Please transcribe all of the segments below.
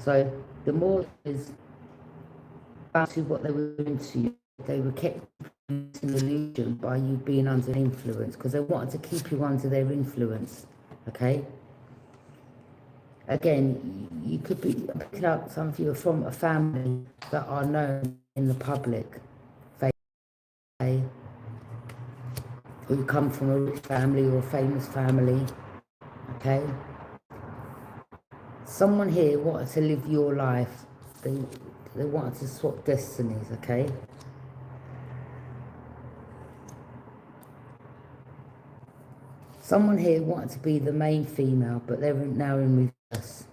So the more is back to what they were doing to you, they were kept in an illusion by you being under influence, because they wanted to keep you under their influence, okay? Again, you could be picking up, some of you are from a family that are known in the public, okay? Or you come from a rich family or a famous family, okay? Someone here wanted to live your life. They wanted to swap destinies, okay? Someone here wanted to be the main female, but they're now in reverse.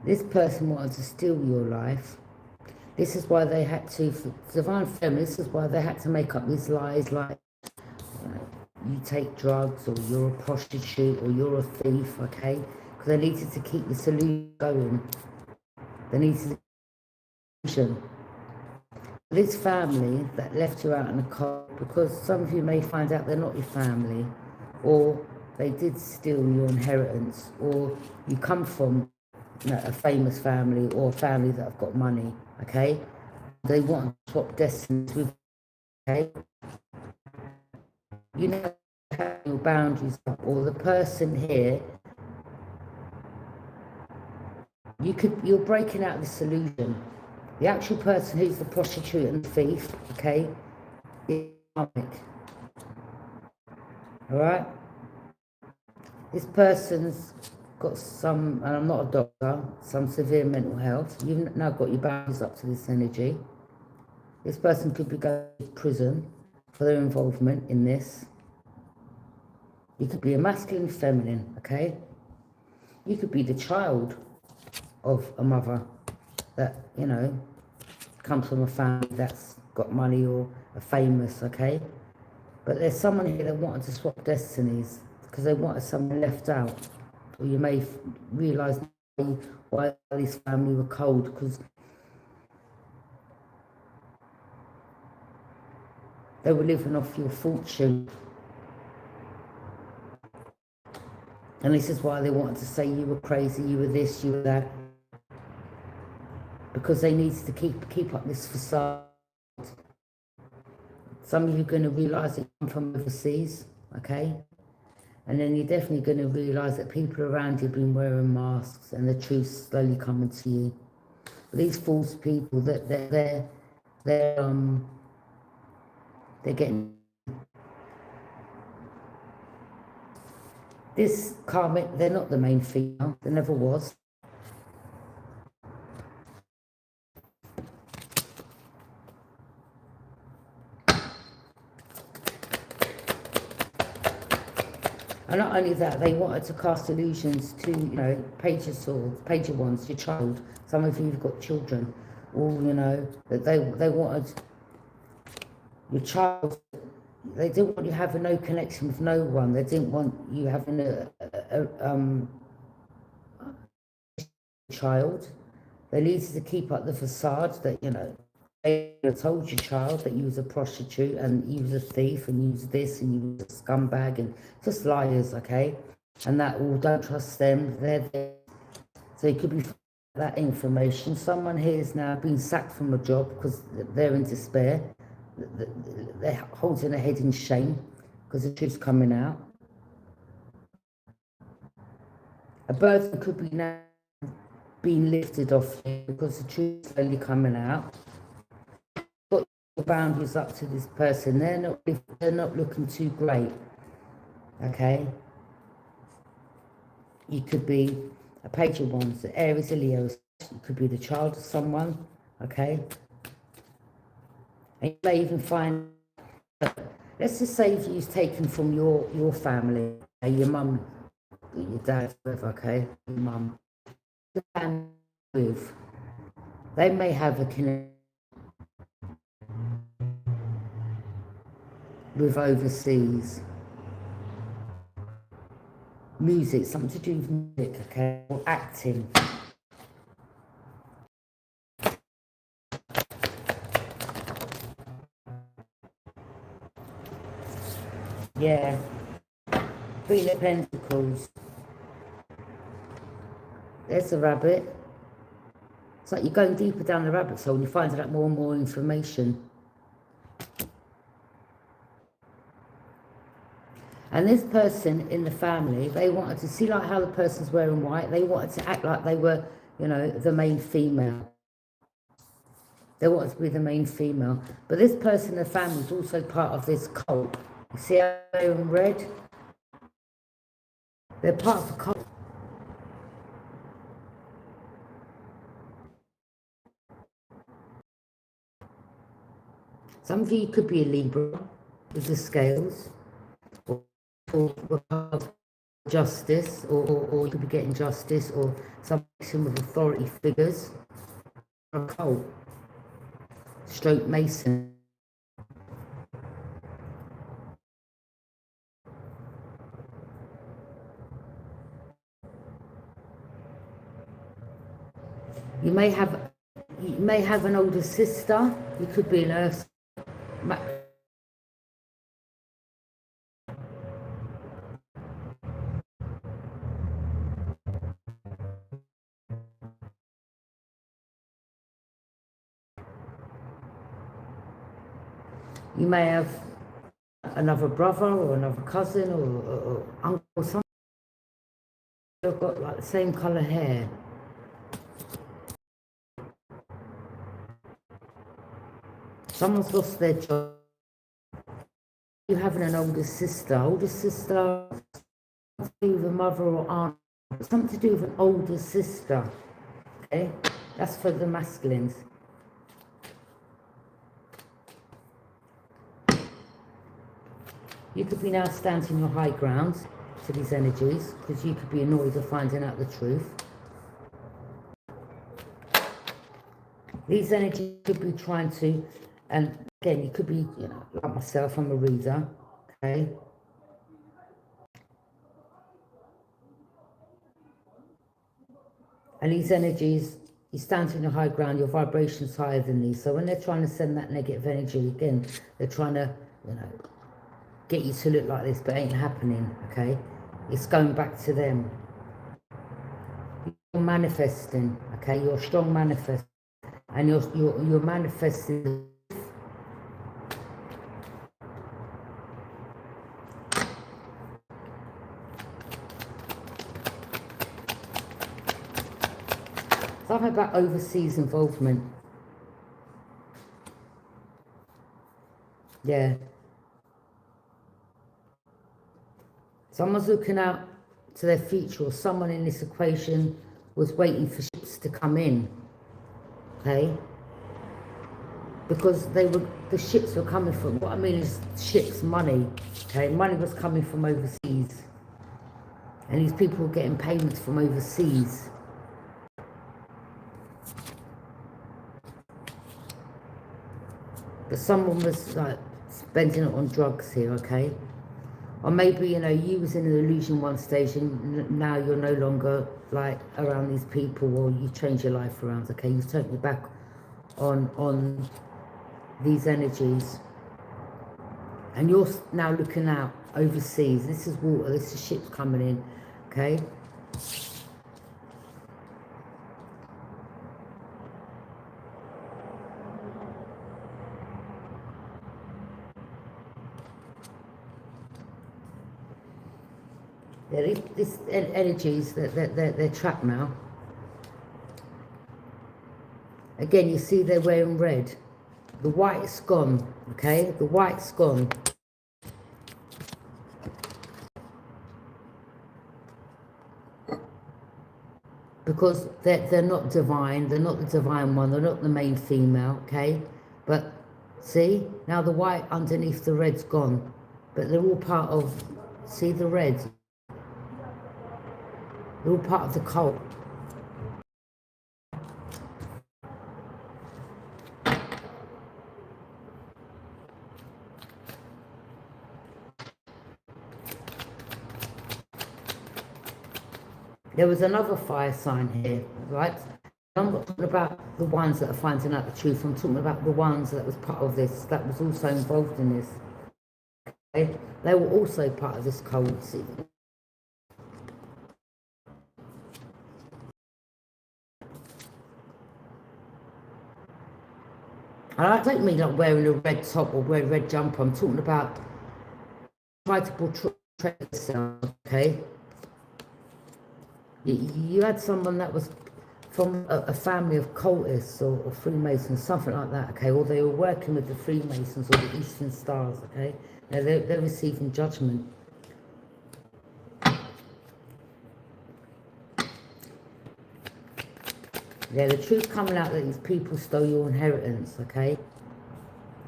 This person wanted to steal your life. This is why they had to, for divine feminine, this is why they had to make up these lies like you take drugs, or you're a prostitute, or you're a thief, okay? Because they needed to keep this illusion going. They needed illusion. This family that left you out in the cold, because some of you may find out they're not your family, or they did steal your inheritance, or you come from a famous family or a family that have got money, okay? They want to swap destinies with you, okay? You know how your boundaries are, or the person here, you're breaking out this illusion. The actual person who's the prostitute and the thief, okay, is karmic. Alright? This person's got some, and I'm not a doctor, some severe mental health. You've now got your boundaries up to this energy. This person could be going to prison for their involvement in this. You could be a masculine, feminine, okay? You could be the child of a mother that, you know, comes from a family that's got money or are famous, okay? But there's someone here that wanted to swap destinies because they wanted someone left out. Or you may realise why this family were cold, because they were living off your fortune. And this is why they wanted to say you were crazy, you were this, you were that. Because they needed to keep up this facade. Some of you are going to realise that you come from overseas, okay? And then you're definitely going to realise that people around you have been wearing masks, and the truth's slowly coming to you. But these false people, that they're getting this karmic. They're not the main female. There never was. And not only that, they wanted to cast illusions to, you know, Page of Swords, Page of Wands, your child. Some of you have got children, or, you know, that they wanted your child. They didn't want you having no connection with no one. They didn't want you having a child. They needed to keep up the facade that, you know, they told your child that you was a prostitute and you was a thief and you was this and you was a scumbag, and just liars, okay? And that all, don't trust them, they're there. So it could be that information. Someone here is now being sacked from a job because they're in despair. They're holding their head in shame because the truth's coming out. A burden could be now being lifted off you because the truth's slowly coming out. Got your boundaries up to this person. They're not looking too great. Okay. You could be a Page of Wands, the Aries, a Leo. You could be the child of someone. Okay. And you may even find, let's just say if you've taken from your family, your mum, your dad, whatever, okay, your mum, with, they may have a connection with overseas music, something to do with music, okay, or acting. Yeah, Queen of Pentacles. There's a rabbit. It's like you're going deeper down the rabbit hole and you're finding out more and more information. And this person in the family, they wanted to see like how the person's wearing white. They wanted to act like they were, you know, the main female. They wanted to be the main female. But this person in the family is also part of this cult. You see how they're in red? They're part of the cult. Some of you could be a Libra with the scales, or justice, or you could be getting justice, or some with authority figures. A cult. Stroke Mason. You may have an older sister. You could be an earth. You may have another brother or another cousin or uncle or something. They've got like the same colour hair. Someone's lost their job. You having an older sister. Older sister, something to do with a mother or aunt. Something to do with an older sister. Okay? That's for the masculines. You could be now standing your high ground to these energies because you could be annoyed of finding out the truth. These energies could be trying to, and again, you could be, you know, like myself, I'm a reader, okay? And these energies, you stand on your high ground, your vibration's higher than these. So when they're trying to send that negative energy, again, they're trying to, you know, get you to look like this, but it ain't happening, okay? It's going back to them. You're manifesting, okay? You're a strong manifest, and you're manifesting. Something about overseas involvement. Yeah. Someone's looking out to their future, or someone in this equation was waiting for ships to come in, okay? Because the ships were coming from, what I mean is ships, money, okay? Money was coming from overseas. And these people were getting payments from overseas. But someone was like spending it on drugs here, okay? Or maybe, you know, you was in an illusion one stage and now you're no longer like around these people, or you change your life around, okay? You've turned your back on these energies. And you're now looking out overseas. This is water, this is ships coming in, okay? Yeah, this energies, they're trapped now. Again, you see they're wearing red. The white's gone, okay? The white's gone. Because they're not divine, they're not the divine one, they're not the main female, okay? But see, now the white underneath the red's gone. But they're all part of, see the red? They're all part of the cult. There was another fire sign here, right? I'm not talking about the ones that are finding out the truth. I'm talking about the ones that was part of this, that was also involved in this. Okay? They were also part of this cult. See? And I don't mean like wearing a red top or wearing a red jumper. I'm talking about try to portray yourself, okay? You had someone that was from a family of cultists or Freemasons, something like that, okay? Or they were working with the Freemasons or the Eastern Stars, okay? Now they're receiving judgment. Yeah, the truth coming out that these people stole your inheritance, okay?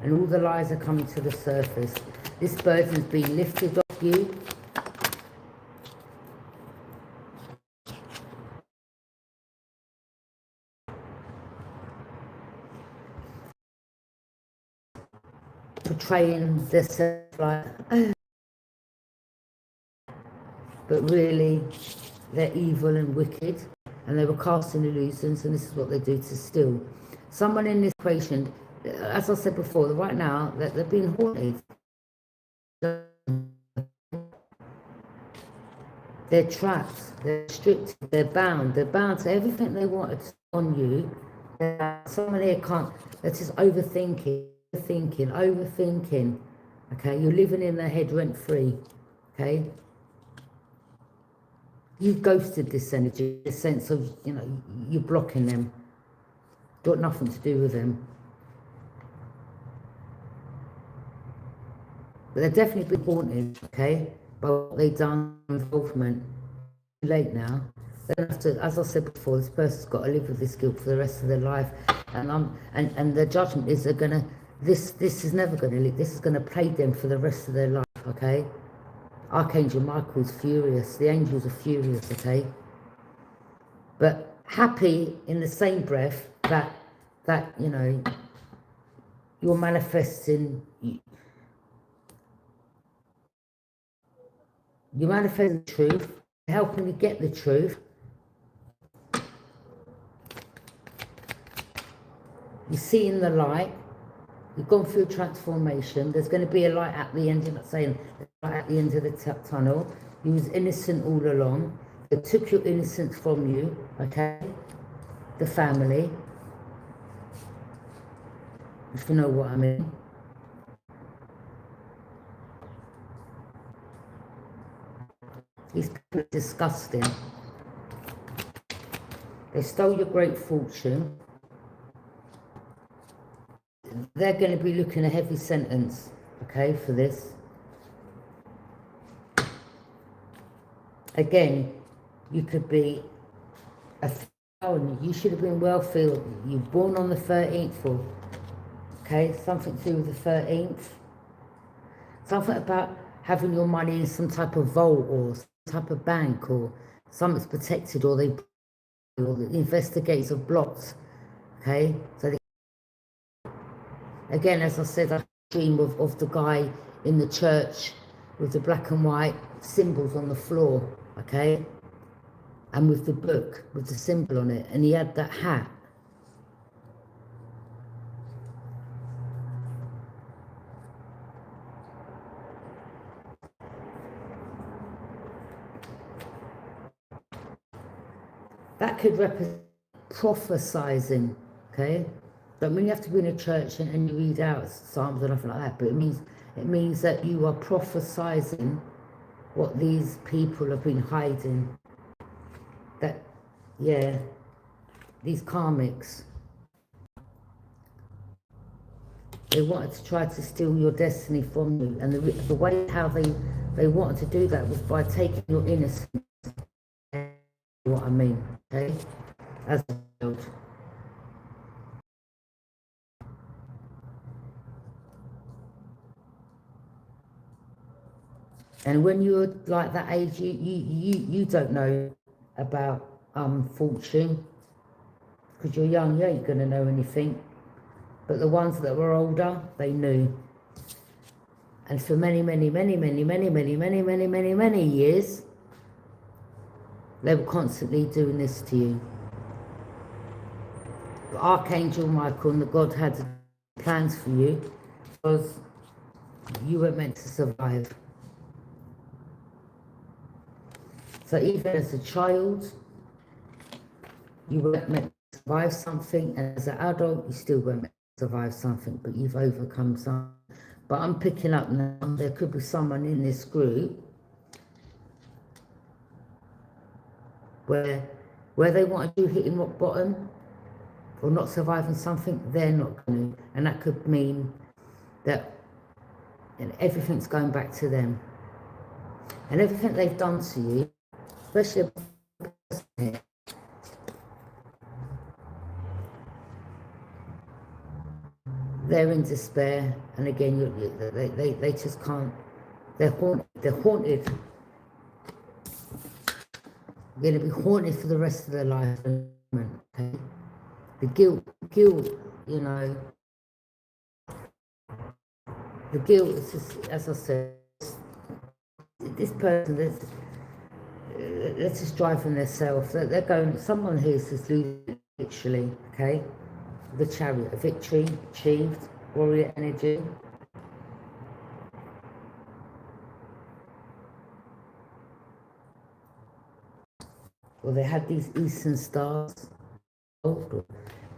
And all the lies are coming to the surface. This burden's being lifted off you. Portraying themselves like, oh. But really, they're evil and wicked. And they were casting illusions, and this is what they do to steal. Someone in this equation, as I said before, right now, they're being haunted. They're trapped, they're restricted, they're bound to everything they wanted on you. Someone here can't, they're just overthinking. Okay, you're living in their head rent free, okay? You've ghosted this energy, the sense of, you know, you're blocking them. Got nothing to do with them. But they're definitely been haunted, okay, by what they've done, involvement. Too late now. They don't have to, as I said before, this person's got to live with this guilt for the rest of their life. And the judgment is they're gonna, this is never gonna live, this is gonna plague them for the rest of their life, okay? Archangel Michael's furious, the angels are furious, okay? But happy in the same breath that you know, you're manifesting, you're manifesting the truth, helping you get the truth. You're seeing the light. You've gone through transformation. There's going to be a light at the end. You're not saying light at the end of the tunnel. You was innocent all along. They took your innocence from you, okay? The family. If you know what I mean. These people are disgusting. They stole your great fortune. They're going to be looking at a heavy sentence, okay, for this. Again, you could be you should have been wealthy. You're born on the 13th, okay, something to do with the 13th. Something about having your money in some type of vault or some type of bank or something's protected or the investigators have blocked, okay? So again, as I said, I dream of the guy in the church with the black and white symbols on the floor, okay? And with the book, with the symbol on it, and he had that hat. That could represent prophesizing, okay? Don't mean you have to be in a church and you read out psalms or nothing like that, but it means that you are prophesizing what these people have been hiding. That, yeah, these karmics. They wanted to try to steal your destiny from you, and the way how they wanted to do that was by taking your innocence. What I mean, okay? As a child. And when you're like that age, you don't know about fortune because you're young. You ain't gonna know anything. But the ones that were older, they knew. And for many years, they were constantly doing this to you. But Archangel Michael and the God had plans for you because you were meant to survive. So even as a child, you weren't meant to survive something, and as an adult, you still weren't meant survive something, but you've overcome something. But I'm picking up now, there could be someone in this group where they wanted you hitting rock bottom or not surviving something, they're not going to. And that could mean that everything's going back to them. And everything they've done to you, especially here, they're in despair. And again, they just can't, they're haunted. They're going to be haunted for the rest of their life. Okay? The guilt, you know, the guilt is just, as I said, this person, they're just driving themselves. They're going, someone here is just losing, literally, okay? The Chariot, a victory achieved, warrior energy. Well, they had these eastern stars.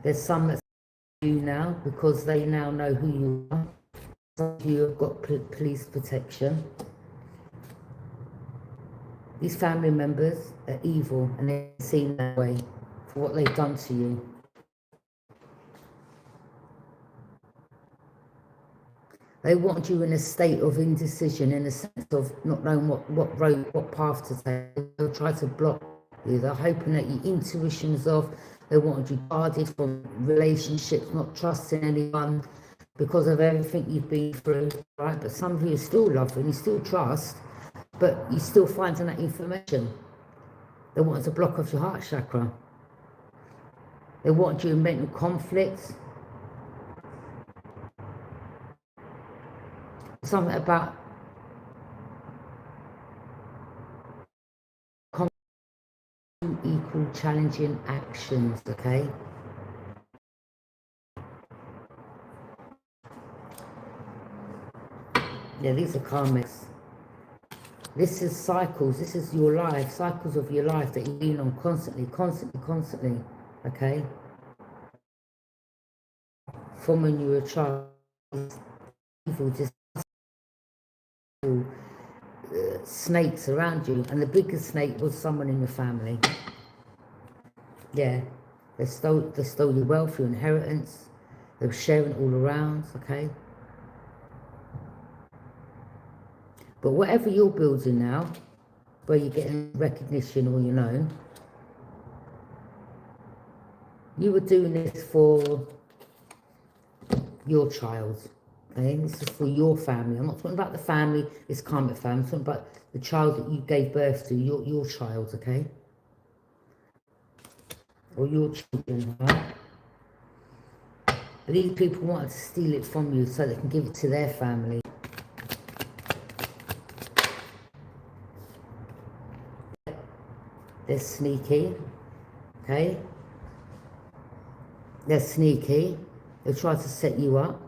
There's some that's you now because they now know who you are. Some of you have got police protection. These family members are evil and they're seen that way for what they've done to you. They want you in a state of indecision, in a sense of not knowing what road, what path to take. They'll try to block you. They're hoping that your intuition's off. They want you guarded from relationships, not trusting anyone because of everything you've been through, right? But some of you still love and you still trust, but you're still finding that information. They want to block off your heart chakra. They want you in mental conflicts. Something about equal challenging actions, okay? Yeah, these are karmics. This is cycles. This is your life, cycles of your life that you've been on constantly, okay? From when you were a child, evil, just snakes around you, and the biggest snake was someone in your family. Yeah, they stole your wealth, your inheritance. They were sharing it all around, okay? But whatever you're building now, where you're getting recognition or you're known, you were doing this for your child, okay? This is for your family. I'm not talking about the family, it's karmic family. I'm talking about the child that you gave birth to, your child, okay? Or your children, right? But these people wanted to steal it from you so they can give it to their family. They're sneaky, okay? They're sneaky. They try to set you up.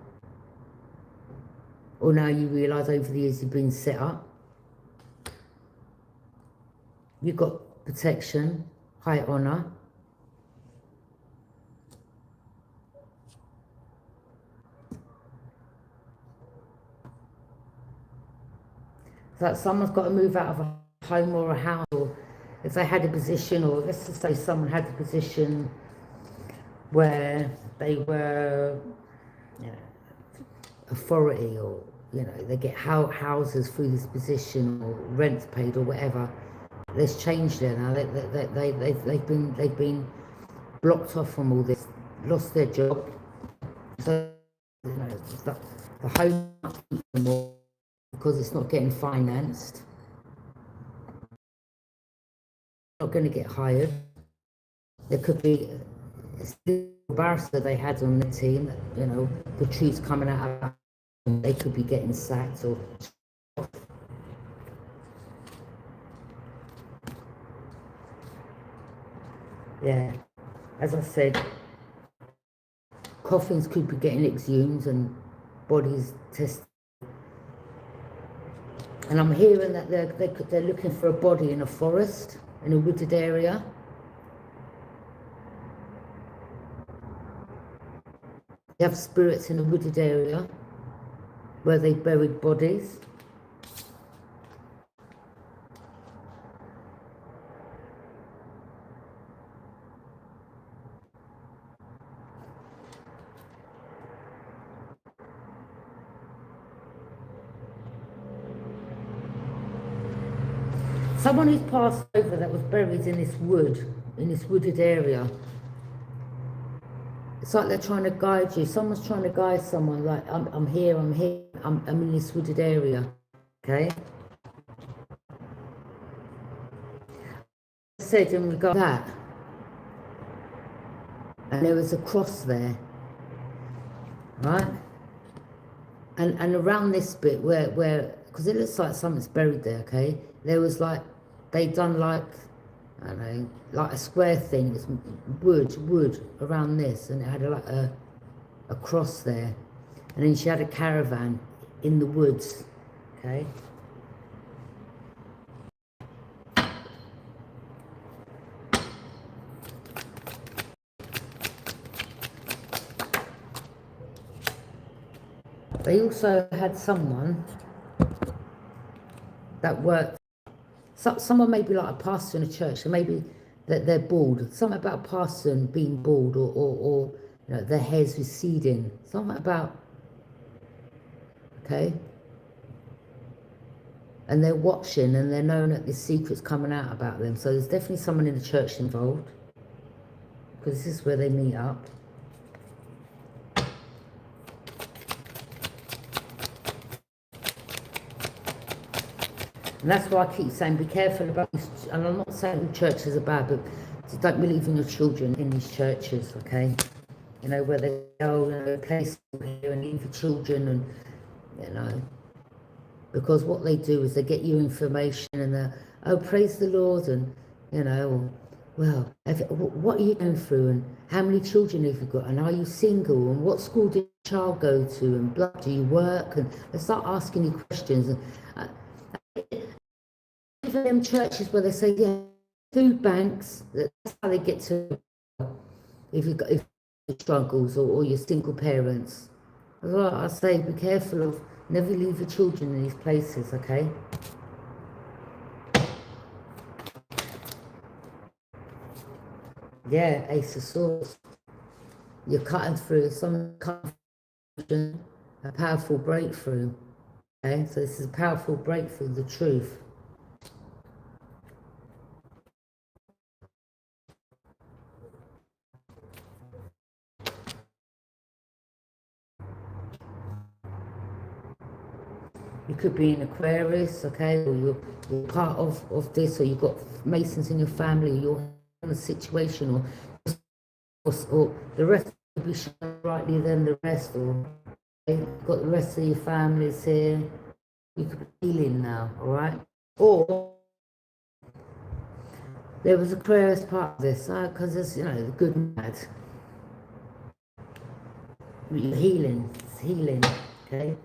Or now you realise over the years you've been set up. You've got protection, high honour. It's like someone's got to move out of a home or a house, or if they had a position, or let's just say someone had a position where they were, you know, authority, or you know, they get houses through this position, or rents paid, or whatever. There's change there now. They've been blocked off from all this, lost their job. So you know, the home anymore because it's not getting financed. Not going to get hired. There could be a barrister they had on the team that, you know, the truth's coming out of, they could be getting sacked or yeah, as I said, coffins could be getting exhumed and bodies tested. And I'm hearing that they're looking for a body in a forest, in a wooded area. You have spirits in a wooded area where they buried bodies. Someone who's passed over that was buried in this wood, in this wooded area. It's like they're trying to guide you. Someone's trying to guide someone, like, I'm here, I'm in this wooded area, okay? I said in regard to that, and there was a cross there, right? And around this bit where, because it looks like something's buried there, okay? There was like, they done like, I don't know, like a square thing. It was wood around this, and it had like a cross there. And then she had a caravan in the woods, okay? They also had someone that worked, someone maybe like a pastor in a church, and maybe that they're bald. Something about a pastor being bald, or you know, their hair's receding. Something about, okay? And they're watching, and they're knowing that this secret's coming out about them. So there's definitely someone in the church involved, because this is where they meet up. And that's why I keep saying, be careful about these, and I'm not saying all churches are bad, but don't believe in your children in these churches, okay? You know, where they go, you know, place here and leave your children, and, you know, because what they do is they get you information, and they're, oh, praise the Lord, and, you know, well, what are you going through, and how many children have you got, and are you single, and what school did your child go to, and blah, do you work, and they start asking you questions. And them churches where they say, yeah, food banks, that's how they get to, if you've got struggles, or your single parents. Well, I say, be careful of, never leave your children in these places, okay? Yeah, Ace of Swords. You're cutting through, some a powerful breakthrough, okay? So this is a powerful breakthrough, the truth. You could be an Aquarius, okay, or you're part of this, or you've got Masons in your family, or you're in a situation, or the rest could be shining brightly than the rest, or you've got the rest of your families here. You could be healing now, all right? Or there was Aquarius part of this, because there's, you know, the good and bad. You're healing, it's healing, okay?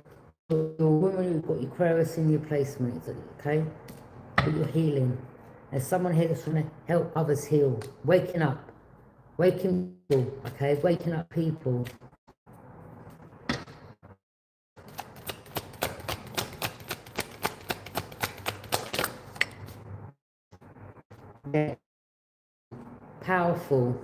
You're a woman who've got Aquarius in your placement, okay? But you're healing. There's someone here that's trying to help others heal. Waking up. Waking people, okay? Waking up people. Yeah. Powerful,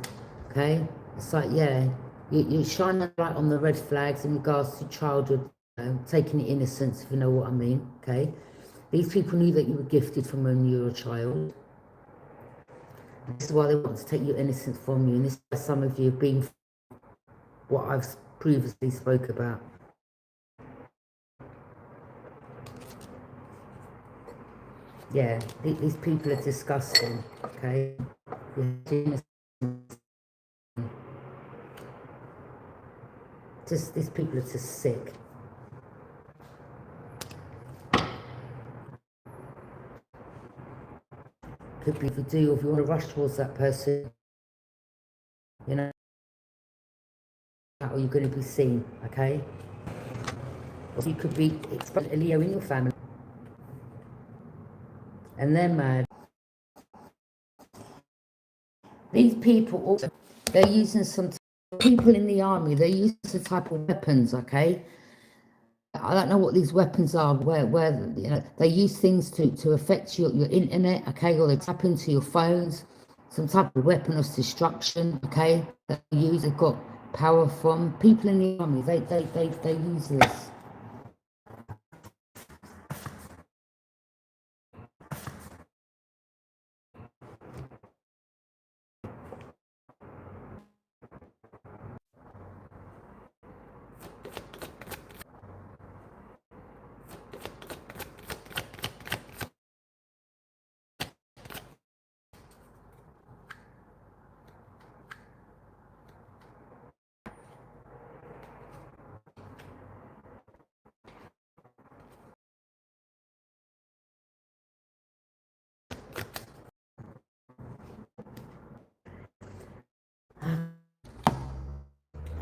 okay? It's like, yeah, you're shining a light on the red flags in regards to childhood, you know, taking the innocence, if you know what I mean, okay? These people knew that you were gifted from when you were a child. This is why they want to take your innocence from you, and this is why some of you have been what I've previously spoke about. Yeah, these people are disgusting, okay? These people are just sick. Could be if you do, or if you want to rush towards that person, you know, or you're going to be seen, okay? Or you could be exposed to Leo in your family, and they're mad. These people also, they're using some People in the army, they use the type of weapons, okay? I don't know what these weapons are, where you know, they use things to affect your internet, okay, or they tap into your phones, some type of weapon of destruction, okay, that they use, they've got power from. People in the army, they use this.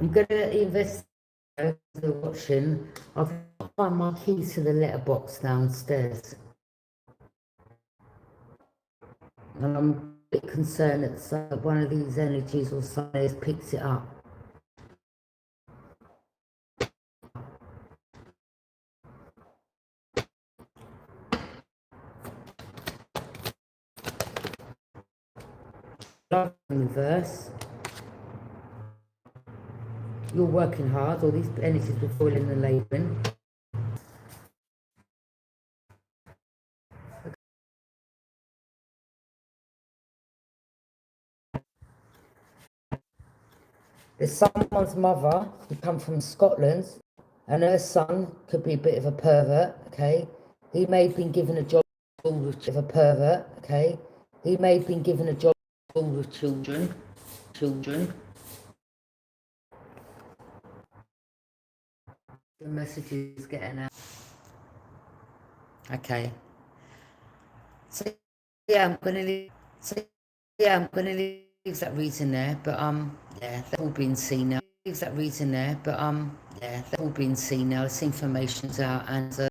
I'm gonna invest watching. I've got to find my key to the letterbox downstairs. And I'm a bit concerned that one of these energies or something has picked it up. Love in reverse. You're working hard, all these energies were foiling the labouring. There's someone's mother who come from Scotland, and her son could be a bit of a pervert, okay? He may have been given a job with a pervert, okay? He may have been given a job with children. The message is getting out. Okay. So yeah, I'm gonna leave that reading there, but yeah, they've all been seen now. Leave that reading there, but yeah, they've all been seen now. This information's out, and